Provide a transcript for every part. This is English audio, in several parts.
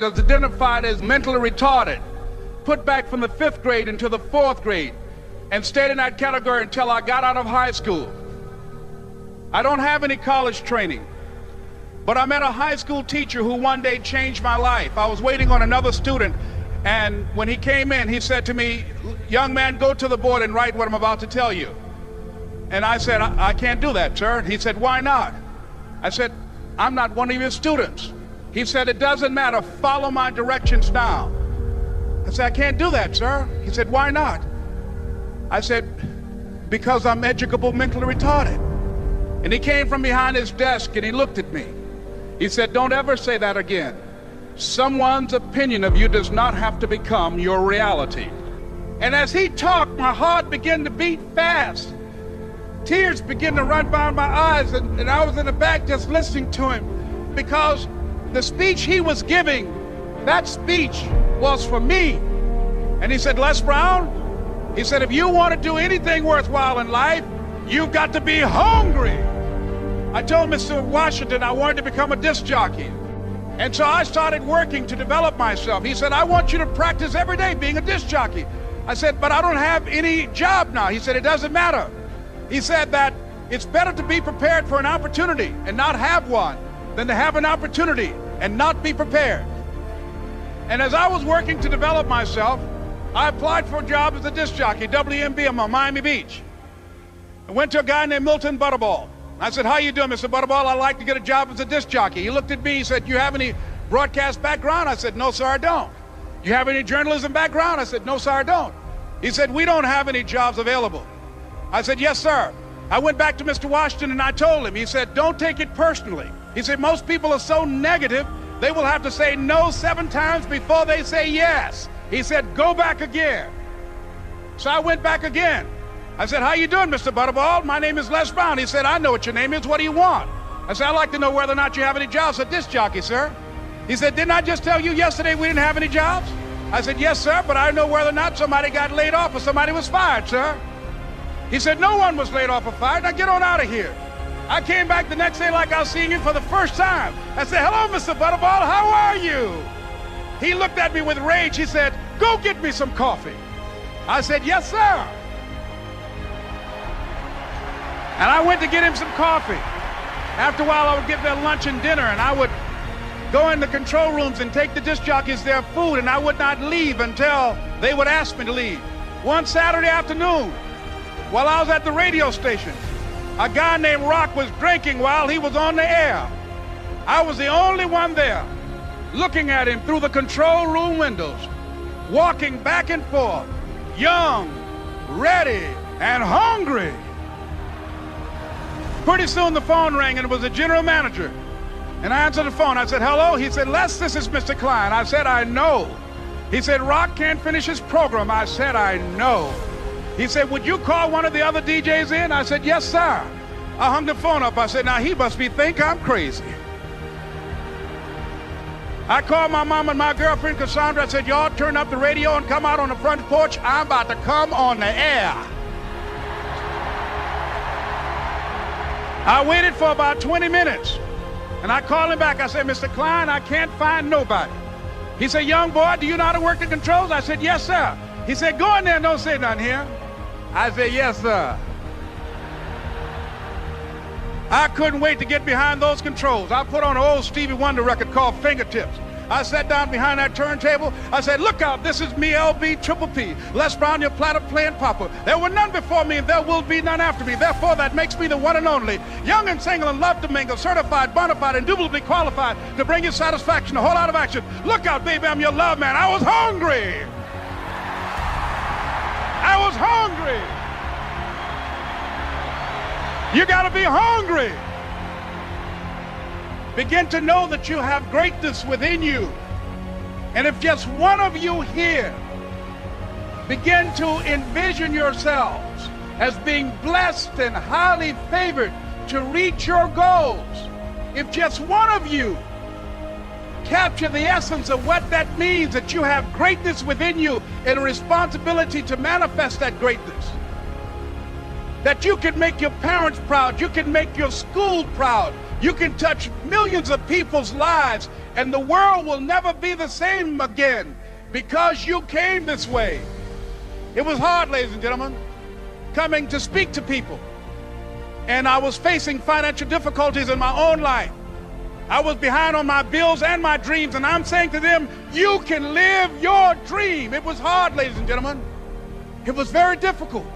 was identified as mentally retarded, put back from the 5th grade into the 4th grade, and stayed in that category until I got out of high school. I don't have any college training, but I met a high school teacher who one day changed my life. I was waiting on another student, and when he came in, he said to me, "Young man, go to the board and write what I'm about to tell you." And I said, I can't do that, sir. He said, "Why not?" I said, "I'm not one of your students." He said, "It doesn't matter, follow my directions now." I said, "I can't do that, sir." He said, "Why not?" I said, "Because I'm educable mentally retarded." And he came from behind his desk and he looked at me. He said, "Don't ever say that again. Someone's opinion of you does not have to become your reality." And as he talked, my heart began to beat fast. Tears began to run down my eyes, and I was in the back just listening to him, because the speech he was giving, that speech was for me. And he said, "Les Brown," he said, "if you want to do anything worthwhile in life, you've got to be hungry." I told Mr. Washington I wanted to become a disc jockey. And so I started working to develop myself. He said, "I want you to practice every day being a disc jockey." I said, "But I don't have any job now." He said, "It doesn't matter." He said that it's better to be prepared for an opportunity and not have one than to have an opportunity and not be prepared. And as I was working to develop myself, I applied for a job as a disc jockey, WMBM on Miami Beach. I went to a guy named Milton Butterball. I said, "How you doing, Mr. Butterball? I'd like to get a job as a disc jockey." He looked at me, he said, "You have any broadcast background?" I said, "No, sir, I don't." "You have any journalism background?" I said, "No, sir, I don't." He said, "We don't have any jobs available." I said, "Yes, sir." I went back to Mr. Washington and I told him. He said, "Don't take it personally." He said, "Most people are so negative, they will have to say no 7 times before they say yes." He said, "Go back again." So I went back again. I said, "How you doing, Mr. Butterball? My name is Les Brown." He said, "I know what your name is. What do you want?" I said, "I'd like to know whether or not you have any jobs at disc jockey, sir." He said, "Didn't I just tell you yesterday we didn't have any jobs?" I said, "Yes, sir, but I know whether or not somebody got laid off or somebody was fired, sir." He said, "No one was laid off or fired. Now get on out of here." I came back the next day like I was seeing him for the first time. I said, "Hello, Mr. Butterball, how are you?" He looked at me with rage. He said, "Go get me some coffee." I said, "Yes, sir." And I went to get him some coffee. After a while, I would get their lunch and dinner, and I would go in the control rooms and take the disc jockeys their food, and I would not leave until they would ask me to leave. One Saturday afternoon, while I was at the radio station, a guy named Rock was drinking while he was on the air. I was the only one there, looking at him through the control room windows, walking back and forth, young, ready, and hungry. Pretty soon the phone rang, and it was the general manager. And I answered the phone. I said, "Hello?" He said, "Les, this is Mr. Klein." I said, "I know." He said, "Rock can't finish his program." I said, "I know." He said, "Would you call one of the other DJs in?" I said, "Yes, sir." I hung the phone up. I said, "Now he must think I'm crazy." I called my mom and my girlfriend, Cassandra. I said, "Y'all turn up the radio and come out on the front porch. I'm about to come on the air." I waited for about 20 minutes, and I called him back. I said, "Mr. Klein, I can't find nobody." He said, "Young boy, do you know how to work the controls?" I said, "Yes, sir." He said, "Go in there and don't say nothing here." I said, "Yes, sir." I couldn't wait to get behind those controls. I put on an old Stevie Wonder record called Fingertips. I sat down behind that turntable. I said, "Look out, this is me, LB Triple P, Les Brown, your platter playing papa. There were none before me, and there will be none after me. Therefore, that makes me the one and only. Young and single and love to mingle, certified, bona fide, indubitably qualified to bring you satisfaction, a whole lot of action. Look out, baby, I'm your love man." I was hungry. I was hungry. You got to be hungry. Begin to know that you have greatness within you. And if just one of you here begin to envision yourselves as being blessed and highly favored to reach your goals, if just one of you capture the essence of what that means, that you have greatness within you and a responsibility to manifest that greatness, that you can make your parents proud, you can make your school proud, You can touch millions of people's lives, and the world will never be the same again because you came this way. It was hard, ladies and gentlemen, coming to speak to people. And I was facing financial difficulties in my own life. I was behind on my bills and my dreams, and I'm saying to them, you can live your dream. It was hard, ladies and gentlemen. It was very difficult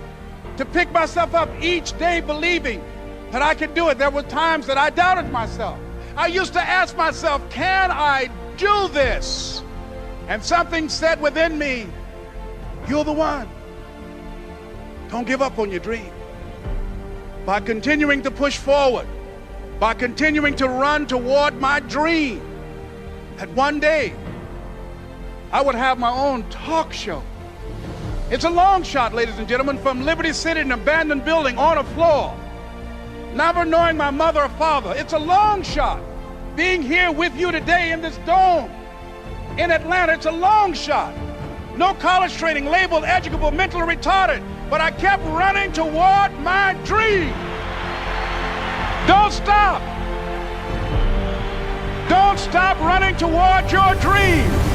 to pick myself up each day believing that I could do it. There were times that I doubted myself. I used to ask myself, can I do this? And something said within me, you're the one. Don't give up on your dream. By continuing to push forward, by continuing to run toward my dream, that one day I would have my own talk show. It's a long shot, ladies and gentlemen, from Liberty City, an abandoned building on a floor, never knowing my mother or father. It's a long shot. Being here with you today in this dome in Atlanta, it's a long shot. No college training, labeled educable, mentally retarded, but I kept running toward my dream. Don't stop. Don't stop running toward your dream.